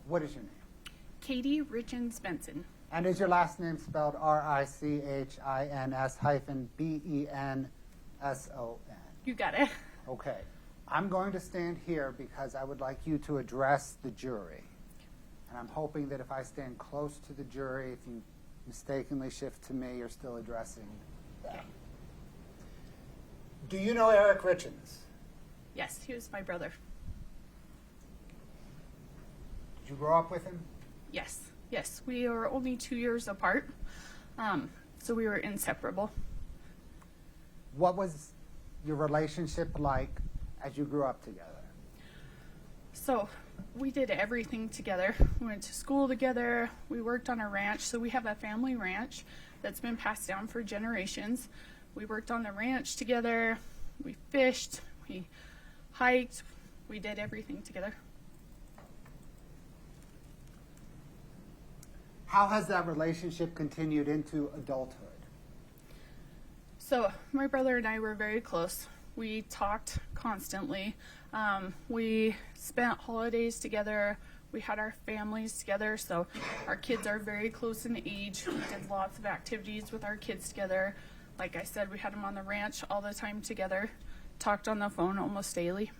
What is your name? Kouri Richins-Benson. And is your last name spelled Richins-Benson? You got it. Okay. I'm going to stand here because I would like you to address the jury. And I'm hoping that if I stand close to the jury, if you mistakenly shift to me, you're still addressing them. Okay. Do you know Eric Richins? Yes, he was my brother. Did you grow up with him? Yes. We are only 2 years apart, so we were inseparable. What was your relationship like as you grew up together? So we did everything together. We went to school together. We worked on a ranch. So we have a family ranch that's been passed down for generations. We worked on the ranch together. We fished. We hiked. We did everything together. How has that relationship continued into adulthood? So my brother and I were very close. We talked constantly. We spent holidays together. We had our families together. So our kids are very close in age. We did lots of activities with our kids together. Like I said, we had them on the ranch all the time together. Talked on the phone almost daily.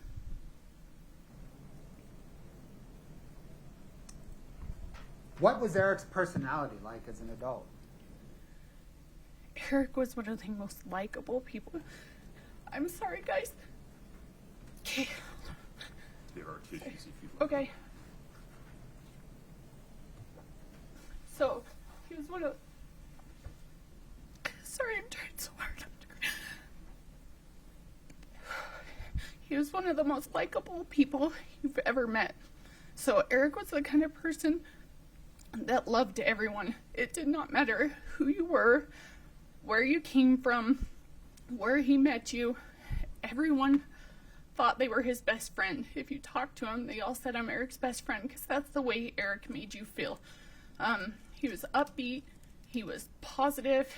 What was Eric's personality like as an adult? Eric was one of the most likable people. I'm sorry, guys. Okay. There are tissues if you'd like. Okay. So, he was one of... Sorry, I'm trying so hard. He was one of the most likable people you've ever met. So, Eric was the kind of person that loved everyone. It did not matter who you were, where you came from, where he met you. Everyone thought they were his best friend. If you talked to him, they all said, "I'm Eric's best friend," because that's the way Eric made you feel. He was upbeat. He was positive.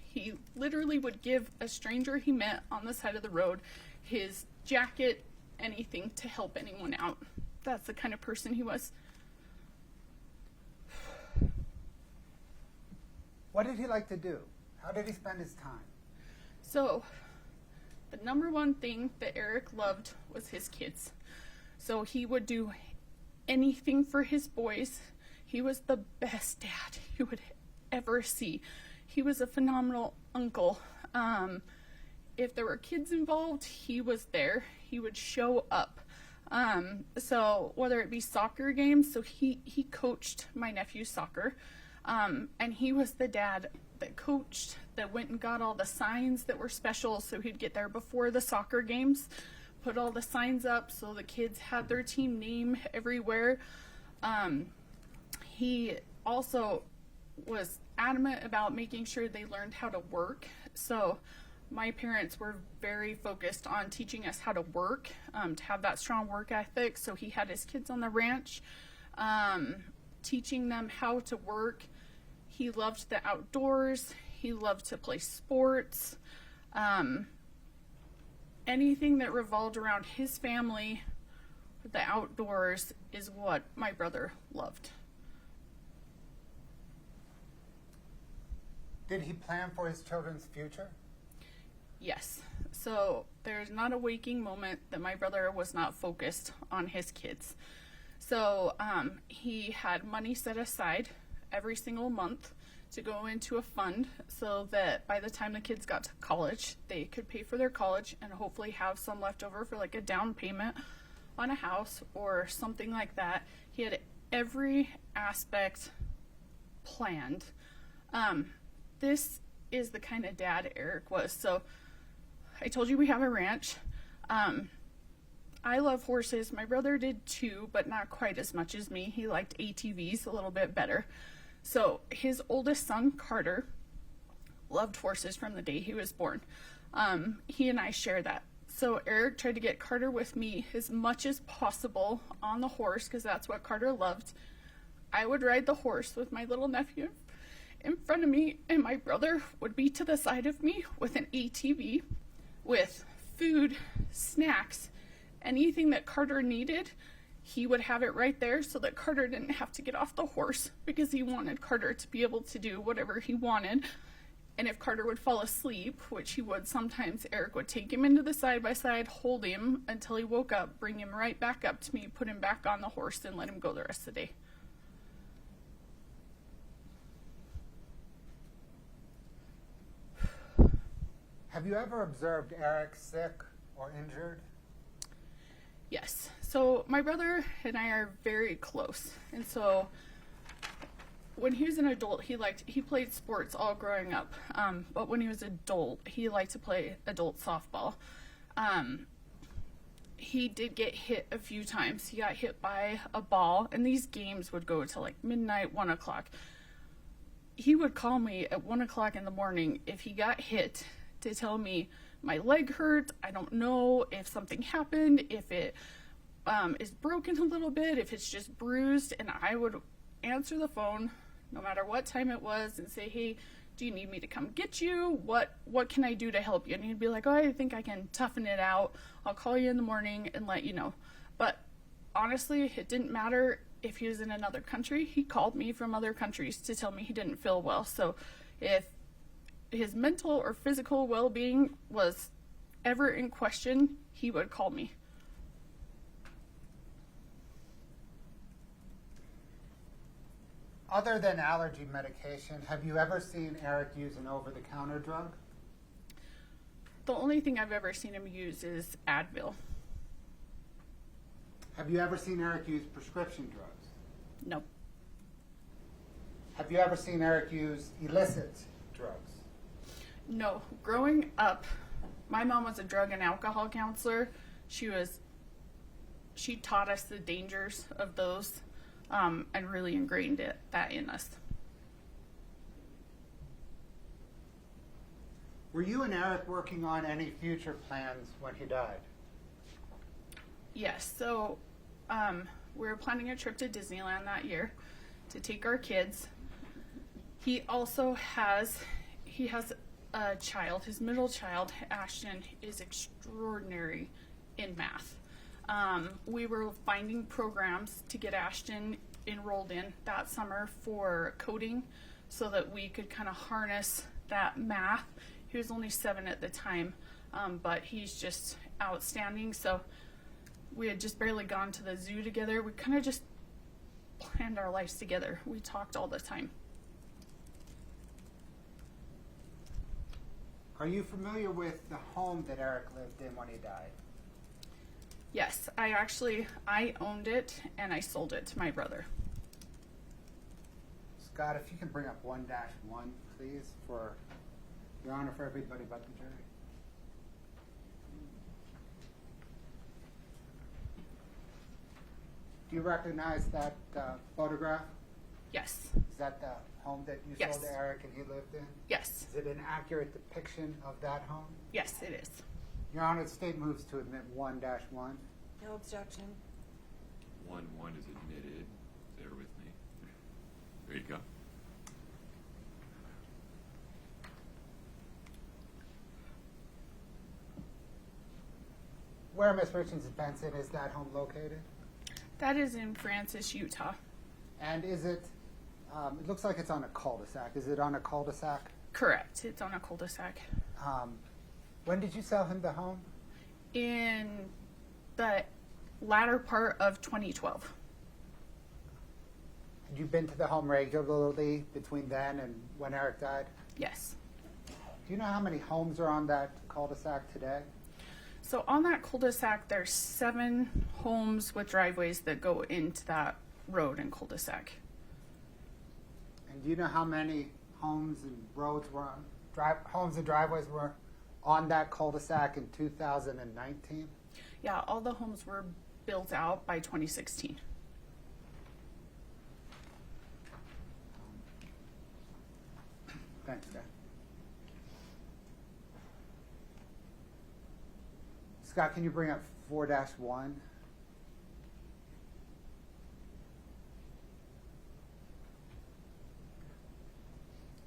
He literally would give a stranger he met on the side of the road his jacket, anything to help anyone out. That's the kind of person he was. What did he like to do? How did he spend his time? So, the number one thing that Eric loved was his kids. So he would do anything for his boys. He was the best dad you would ever see. He was a phenomenal uncle. If there were kids involved, he was there. He would show up. So whether it be soccer games, so he coached my nephew's soccer. And he was the dad that coached, that went and got all the signs that were special, so he'd get there before the soccer games, put all the signs up so the kids had their team name everywhere. He also was adamant about making sure they learned how to work. So my parents were very focused on teaching us how to work, to have that strong work ethic. So he had his kids on the ranch, teaching them how to work. He loved the outdoors. He loved to play sports. Anything that revolved around his family, the outdoors, is what my brother loved. Did he plan for his children's future? Yes. So there's not a waking moment that my brother was not focused on his kids. So he had money set aside every single month to go into a fund so that by the time the kids got to college, they could pay for their college and hopefully have some left over for like a down payment on a house or something like that. He had every aspect planned. This is the kind of dad Eric was. So I told you we have a ranch. I love horses. My brother did too, but not quite as much as me. He liked ATVs a little bit better. So his oldest son, Carter, loved horses from the day he was born. He and I share that. So Eric tried to get Carter with me as much as possible on the horse because that's what Carter loved. I would ride the horse with my little nephew in front of me, and my brother would be to the side of me with an ATV with food, snacks, anything that Carter needed. he would have it right there so that Carter didn't have to get off the horse because he wanted Carter to be able to do whatever he wanted. And if Carter would fall asleep, which he would sometimes, Eric would take him into the side-by-side, hold him until he woke up, bring him right back up to me, put him back on the horse, and let him go the rest of the day. Have you ever observed Eric sick or injured? Yes. So my brother and I are very close. And so when he was an adult, he played sports all growing up. But when he was an adult, he liked to play adult softball. He did get hit a few times. He got hit by a ball, and these games would go to like midnight, 1 o'clock. He would call me at 1 o'clock in the morning if he got hit to tell me my leg hurts. I don't know if something happened, if it is broken a little bit, if it's just bruised, and I would answer the phone no matter what time it was and say, hey, do you need me to come get you? What can I do to help you? And he'd be like, oh, I think I can toughen it out. I'll call you in the morning and let you know. But honestly, it didn't matter if he was in another country. He called me from other countries to tell me he didn't feel well. So if his mental or physical well-being was ever in question, he would call me. Other than allergy medication, have you ever seen Eric use an over-the-counter drug? The only thing I've ever seen him use is Advil. Have you ever seen Eric use prescription drugs? No. Have you ever seen Eric use illicit drugs? No. Growing up, my mom was a drug and alcohol counselor. She taught us the dangers of those, and really ingrained that in us. Were you and Eric working on any future plans when he died? Yes. So we were planning a trip to Disneyland that year to take our kids. He also has a child. His middle child, Ashton, is extraordinary in math. We were finding programs to get Ashton enrolled in that summer for coding so that we could kind of harness that math. He was only 7 at the time, but he's just outstanding. So we had just barely gone to the zoo together. We kind of just planned our lives together. We talked all the time. Are you familiar with the home that Eric lived in when he died? Yes, I owned it and I sold it to my brother. Scott, if you can bring up 1-1, please, for Your Honor, for everybody but the jury. Do you recognize that photograph? Yes. Is that the home that you Yes. sold to Eric and he lived in? Yes. Is it an accurate depiction of that home? Yes, it is. Your Honor, the state moves to admit 1-1. No objection. 1-1 is admitted. Bear with me. There you go. Where, Miss Richins-Benson, is that home located? That is in Francis, Utah. And is it, it looks like it's on a cul-de-sac. Is it on a cul-de-sac? Correct. It's on a cul-de-sac. When did you sell him the home? In the latter part of 2012. Had you been to the home regularly between then and when Eric died? Yes. Do you know how many homes are on that cul-de-sac today? So on that cul-de-sac, there's 7 homes with driveways that go into that road and cul-de-sac. And do you know how many homes and roads were on, homes and driveways were on that cul-de-sac in 2019? Yeah, all the homes were built out by 2016. Thanks, Scott. Scott, can you bring up 4-1?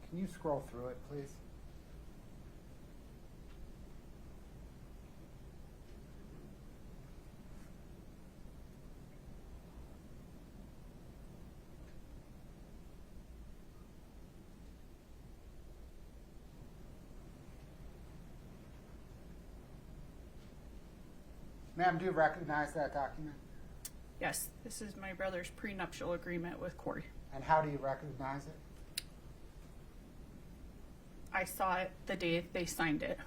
Can you scroll through it, please? Ma'am, do you recognize that document? Yes, this is my brother's prenuptial agreement with Kouri. And how do you recognize it? I saw it the day they signed it.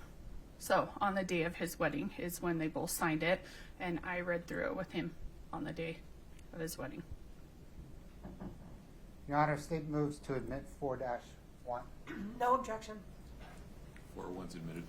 So on the day of his wedding is when they both signed it, and I read through it with him on the day of his wedding. Your Honor, state moves to admit 4-1. No objection. 4-1's admitted.